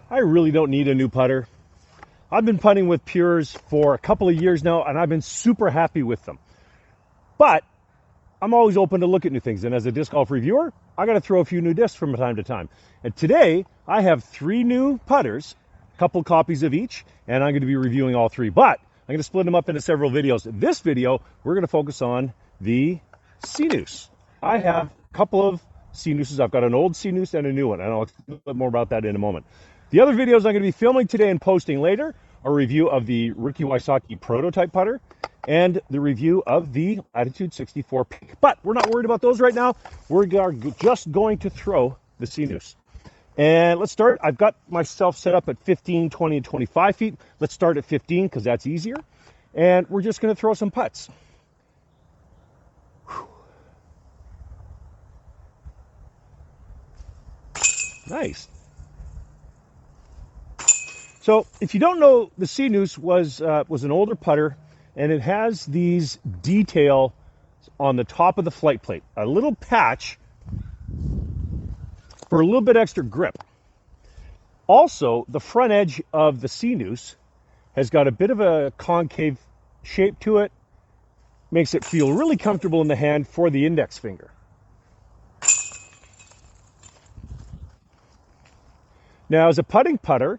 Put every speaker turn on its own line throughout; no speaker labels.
I really don't need a new putter. I've been putting with Pures for a couple of years now, and I've been super happy with them. But I'm always open to look at new things, and as a disc golf reviewer, I got to throw a few new discs from time to time. And today, I have 3 new putters, a couple copies of each, and I'm going to be reviewing all 3. But I'm going to split them up into several videos. In this video, we're going to focus on the Sinus. I have a couple of Sinuses. I've got an old Sinus and a new one, and I'll explain a little bit more about that in a moment. The other videos I'm going to be filming today and posting later are a review of the Ricky Wysocki prototype putter and the review of the Latitude 64 Peak. But we're not worried about those right now. We're just going to throw the Sinus. And let's start. I've got myself set up at 15, 20, and 25 feet. Let's start at 15 because that's easier. And we're just going to throw some putts. Whew. Nice. So if you don't know, the Sinus was an older putter, and it has these detail on the top of the flight plate, a little patch for a little bit extra grip. Also, the front edge of the Sinus has got a bit of a concave shape to it, makes it feel really comfortable in the hand for the index finger. Now, as a putting putter,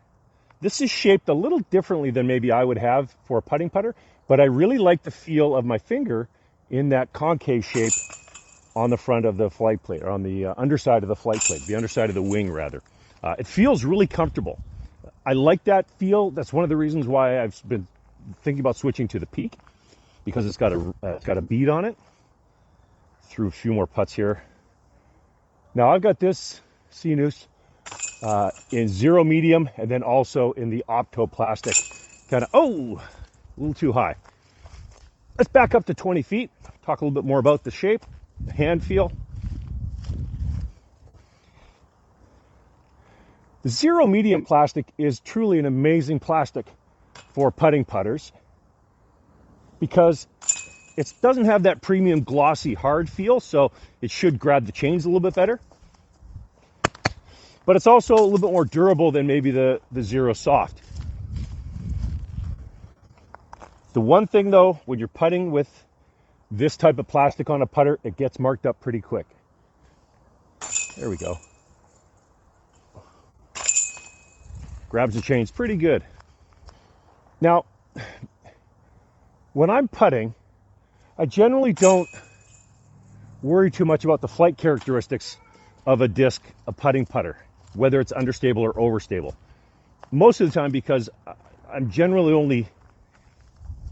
this is shaped a little differently than maybe I would have for a putting putter, but I really like the feel of my finger in that concave shape on the front of the flight plate, or on the underside of the flight plate, the underside of the wing rather. It feels really comfortable. I like that feel. That's one of the reasons why I've been thinking about switching to the Peak, because it's got a bead on it. Threw a few more putts here. Now I've got this Sinus in zero medium, and then also in the optoplastic kind of, a little too high. Let's back up to 20 feet, talk a little bit more about the shape, the hand feel. The zero medium plastic is truly an amazing plastic for putting putters because it doesn't have that premium glossy hard feel, so it should grab the chains a little bit better. But it's also a little bit more durable than maybe the Zero Soft. The one thing though, when you're putting with this type of plastic on a putter, it gets marked up pretty quick. There we go. Grabs the chains pretty good. Now, when I'm putting, I generally don't worry too much about the flight characteristics of a disc, a putting putter, whether it's understable or overstable. Most of the time, because I'm generally only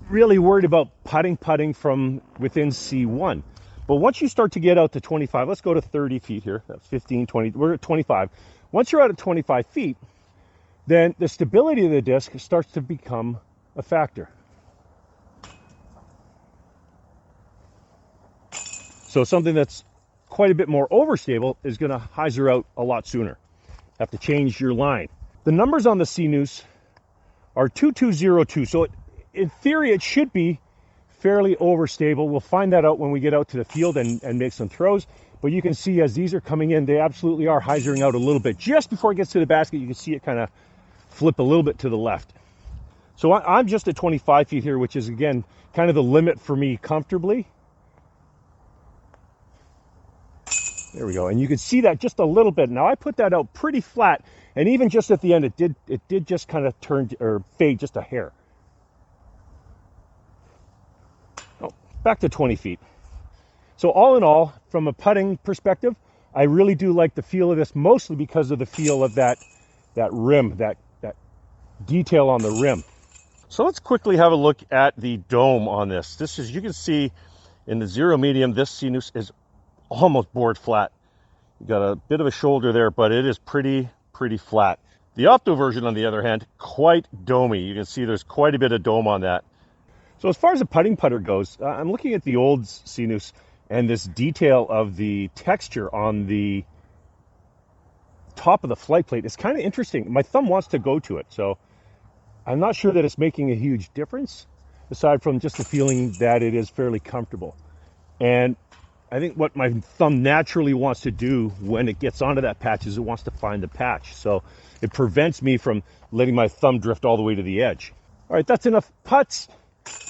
really worried about putting from within C1. But once you start to get out to 25, let's go to 30 feet here, 15, 20, we're at 25. Once you're out at 25 feet, then the stability of the disc starts to become a factor. So something that's quite a bit more overstable is going to hyzer out a lot sooner. Have to change your line. The numbers on the Sinus are 2202, so in theory it should be fairly overstable. We'll find that out when we get out to the field and make some throws. But you can see as these are coming in, they absolutely are hyzering out a little bit. Just before it gets to the basket, you can see it kind of flip a little bit to the left. So I'm just at 25 feet here, which is again kind of the limit for me comfortably. There we go, and you can see that just a little bit. Now I put that out pretty flat, and even just at the end, it did just kind of turn or fade just a hair. Oh, back to 20 feet. So all in all, from a putting perspective, I really do like the feel of this, mostly because of the feel of that rim, that detail on the rim. So let's quickly have a look at the dome on this. This is, you can see in the zero medium, this Sinus is almost board flat. You got a bit of a shoulder there, but it is pretty flat. The Opto version, on the other hand, quite domey. You can see there's quite a bit of dome on that. So as far as a putting putter goes, I'm looking at the old Sinus, and this detail of the texture on the top of the flight plate is kind of interesting. My thumb wants to go to it, so I'm not sure that it's making a huge difference, aside from just the feeling that it is fairly comfortable. And I think what my thumb naturally wants to do when it gets onto that patch is it wants to find the patch. So it prevents me from letting my thumb drift all the way to the edge. All right, that's enough putts.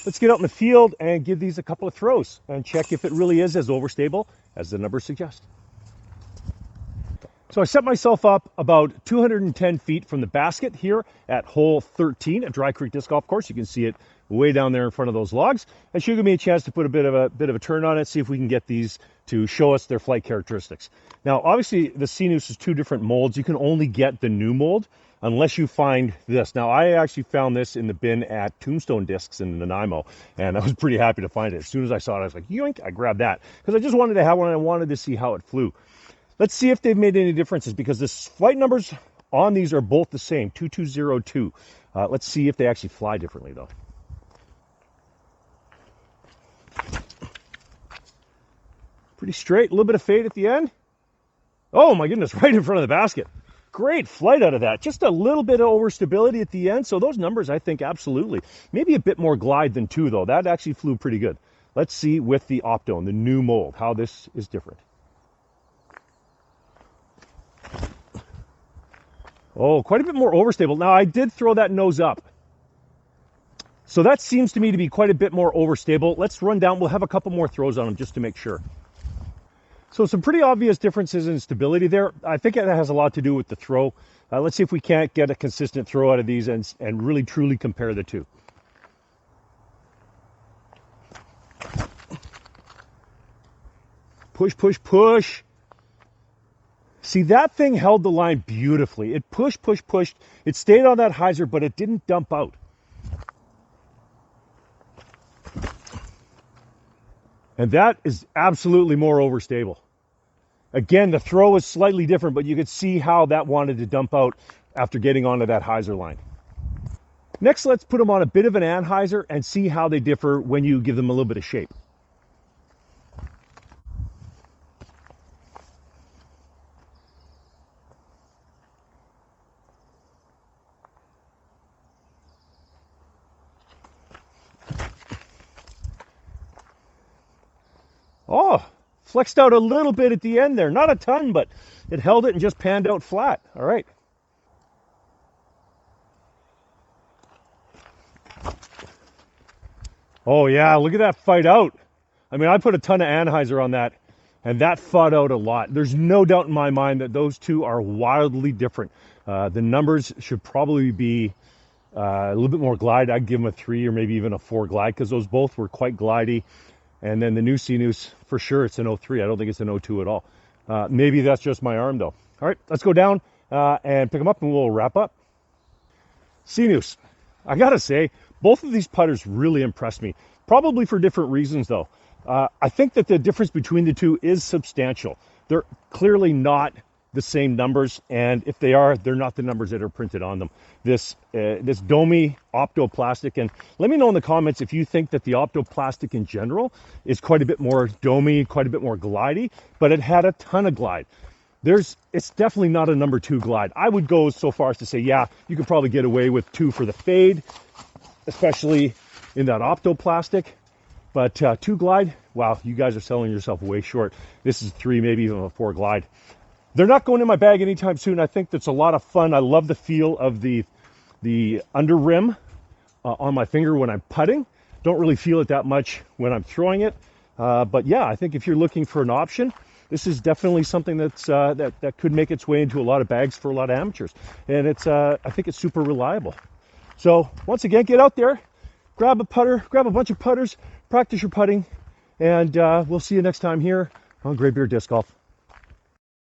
Let's get out in the field and give these a couple of throws and check if it really is as overstable as the numbers suggest. So I set myself up about 210 feet from the basket here at hole 13 at Dry Creek Disc Golf Course. You can see it way down there in front of those logs. That should give me a chance to put a bit of a turn on it, see if we can get these to show us their flight characteristics. Now, obviously, the Sinus is two different molds. You can only get the new mold unless you find this. Now, I actually found this in the bin at Tombstone Discs in Nanaimo, and I was pretty happy to find it. As soon as I saw it, I was like, yoink, I grabbed that, because I just wanted to have one, and I wanted to see how it flew. Let's see if they've made any differences, because the flight numbers on these are both the same, 2202. Let's see if they actually fly differently, though. Pretty straight, a little bit of fade at the end. Oh my goodness, right in front of the basket. Great flight out of that. Just a little bit of overstability at the end. So those numbers, I think, absolutely. Maybe a bit more glide than 2, though. That actually flew pretty good. Let's see with the Optone, the new mold, how this is different. Oh, quite a bit more overstable. Now, I did throw that nose up. So that seems to me to be quite a bit more overstable. Let's run down. We'll have a couple more throws on them just to make sure. So some pretty obvious differences in stability there. I think it has a lot to do with the throw. Let's see if we can't get a consistent throw out of these and really truly compare the two. Push, push, push. See, that thing held the line beautifully. It pushed, pushed, pushed. It stayed on that hyzer, but it didn't dump out. And that is absolutely more overstable. Again, the throw was slightly different, but you could see how that wanted to dump out after getting onto that hyzer line. Next, let's put them on a bit of an Anhyzer and see how they differ when you give them a little bit of shape. Oh, flexed out a little bit at the end there. Not a ton, but it held it and just panned out flat. All right. Oh, yeah, look at that fight out. I mean, I put a ton of Anhyzer on that, and that fought out a lot. There's no doubt in my mind that those two are wildly different. The numbers should probably be a little bit more glide. I'd give them a 3 or maybe even a 4 glide, because those both were quite glidey. And then the new Sinus, for sure, it's an 03. I don't think it's an 02 at all. Maybe that's just my arm, though. All right, let's go down and pick them up, and we'll wrap up. Sinus. I got to say, both of these putters really impressed me. Probably for different reasons, though. I think that the difference between the two is substantial. They're clearly not the same numbers, and if they are, they're not the numbers that are printed on them. This Domi optoplastic, and let me know in the comments if you think that the optoplastic in general is quite a bit more Domi, quite a bit more glidey, but it had a ton of glide. It's definitely not a number 2 glide. I would go so far as to say, yeah, you could probably get away with 2 for the fade, especially in that optoplastic. But 2 glide, wow, you guys are selling yourself way short. This is 3, maybe even a 4 glide. They're not going in my bag anytime soon. I think that's a lot of fun. I love the feel of the under rim on my finger when I'm putting. Don't really feel it that much when I'm throwing it. But yeah, I think if you're looking for an option, this is definitely something that's that could make its way into a lot of bags for a lot of amateurs. And it's I think it's super reliable. So once again, get out there, grab a putter, grab a bunch of putters, practice your putting, and we'll see you next time here on Greybeard Disc Golf.